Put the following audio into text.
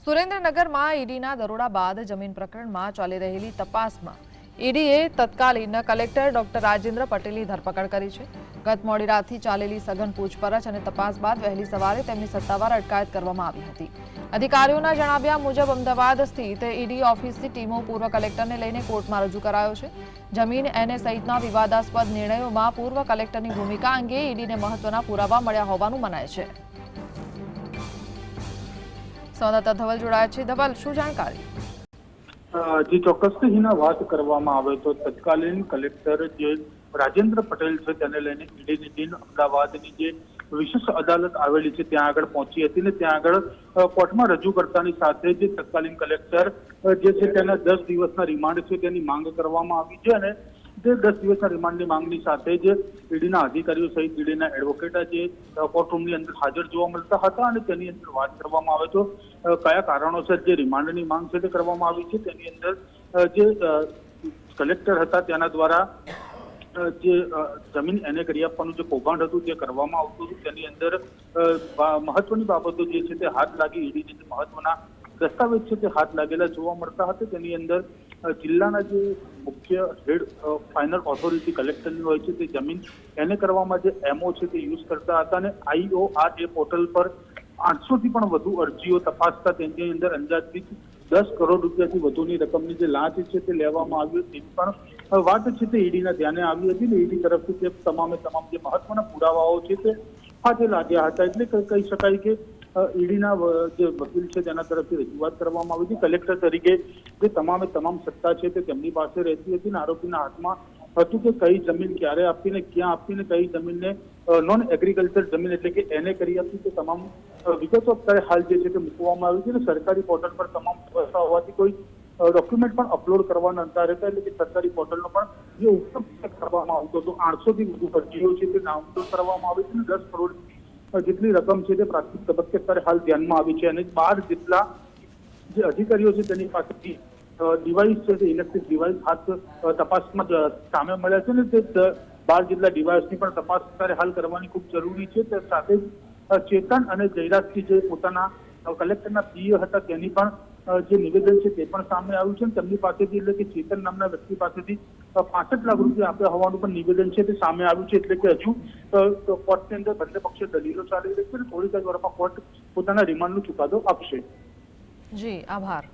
સુરેન્દ્રનગરમાં ઈડીના દરોડા બાદ જમીન પ્રકરણમાં ચાલી રહેલી તપાસમાં ઈડીએ તત્કાલીન કલેક્ટર ડોક્ટર રાજેન્દ્ર પટેલની ધરપકડ કરી છે। ગત મોડી રાતથી ચાલેલી સઘન પૂછપરછ અને તપાસ બાદ વહેલી સવારે તેમની સત્તાવાર અટકાયત કરવામાં આવી હતી। અધિકારીઓના જણાવ્યા મુજબ અમદાવાદ સ્થિત ઈડી ઓફિસની ટીમો પૂર્વ કલેક્ટરને લઈને કોર્ટમાં રજૂ કરાયો છે। જમીન એને સહિતના વિવાદાસ્પદ નિર્ણયોમાં પૂર્વ કલેક્ટરની ભૂમિકા અંગે ઈડીને મહત્વના પુરાવા મળ્યા હોવાનું મનાય છે। સંવાદદાતા ધવલ જોડાયા છે। ધવલ, શું જાણકારી? જે ચોક્કસથી એના વાત કરવામાં આવે તો તત્કાલીન કલેક્ટર જે રાજેન્દ્ર પટેલ છે તેને લઈને ઈડીની ટીમ અમદાવાદની જે વિશેષ અદાલત આવેલી છે ત્યાં આગળ પહોંચી હતી ને ત્યાં આગળ કોર્ટમાં રજૂ કરતાની સાથે જે તત્કાલીન કલેક્ટર જે છે તેના 10 દિવસના રિમાન્ડ છે તેની માંગ કરવામાં આવી છે અને જે 10 દિવસના રિમાન્ડની માંગની સાથે જ ઈડીના અધિકારીઓ સહિત ઈડીના એડવોકેટ જે કોર્ટરૂમની અંદર હાજર જોવા મળતા હતા અને તેની અંદર વાત કરવામાં આવે તો કયા કારણોસર જે રિમાન્ડની માંગ છે તે કરવામાં આવી છે તેની અંદર જે કલેક્ટર હતા તેના દ્વારા જે જમીન એને કરી આપવાનું જે કૌભાંડ હતું તે કરવામાં આવતું હતું તેની અંદર મહત્વની બાબતો જે છે તે હાથ લાગી ઈડીને જે મહત્વના દસ્તાવેજ છે તે હાથ લાગેલા જોવા મળતા હતા। તેની અંદર જિલ્લાના જે મુખ્ય હેડ ફાઇનલ ઓથોરિટી કલેક્ટરની હોય છે તે જમીન એને કરવામાં જે એમઓ છે તે યુઝ કરતા હતા અને IOR પોર્ટલ પર 800થી પણ વધુ અરજીઓ તપાસતા તેની અંદર અંદાજિત 10 કરોડ રૂપિયાથી વધુની રકમની જે લાંચ છે તે લેવામાં આવી હતી પણ વાત છે તે ઈડીના ધ્યાને આવી હતી ને ઈડી તરફથી તે તમામ જે મહત્વના પુરાવાઓ છે તે હાથે લાગ્યા હતા। એટલે કહી શકાય કે ઈડીના જે વકીલ છે તેના તરફથી રજૂઆત કરવામાં આવી હતી। કલેક્ટર તરીકે જે તમામ સત્તા છે તે તેમની પાસે રહેતી હતી અને આરોપીના હાથમાં હતું કે કઈ જમીન ક્યારે આપીને ક્યાં આપીને કઈ જમીનને નોન એગ્રીકલ્ચર જમીન એટલે કે એને કરી આપી તે તમામ વિગતો અત્યારે હાલ જે છે તે મૂકવામાં આવી છે અને સરકારી પોર્ટલ પર તમામ વ્યવસ્થા હોવાથી કોઈ ડોક્યુમેન્ટ પણ અપલોડ કરવાના નતા રહેતા એટલે કે સરકારી પોર્ટલનો પણ જે ઉપયોગ કરવામાં આવતો હતો 800થી વધુ અરજીઓ છે તે ડાઉનલોડ કરવામાં આવી છે અને 10 કરોડ જેટલી રકમ છે તે પ્રાથમિક તબક્કે અત્યારે હાલ ધ્યાનમાં આવી છે અને 12 જેટલા જે અધિકારીઓ છે તેની પાસેથી ડિવાઇસ છે તે ઇલેક્ટ્રિક ડિવાઇસ હાથ તપાસમાં સામે મળ્યા છે ને તે 12 જેટલા ડિવાઇસની પણ તપાસ અત્યારે હાલ કરવાની ખૂબ જરૂરી છે। તે સાથે જ ચેતન અને જયરાજથી જે પોતાના કલેક્ટરના પીએ હતા તેની પણ જે નિવેદન છે તે પણ સામે આવ્યું છે અને તેમની પાસેથી એટલે કે ચેતન નામના વ્યક્તિ પાસેથી 65 લાખ રૂપિયા આપ્યા હોવાનું પણ નિવેદન છે તે સામે આવ્યું છે। એટલે કે હજુ કોર્ટની અંદર બંને પક્ષે દલીલો ચાલી રહી છે અને થોડીક જ વારમાં કોર્ટ પોતાના રિમાન્ડનો ચુકાદો આપશે। જી, આભાર।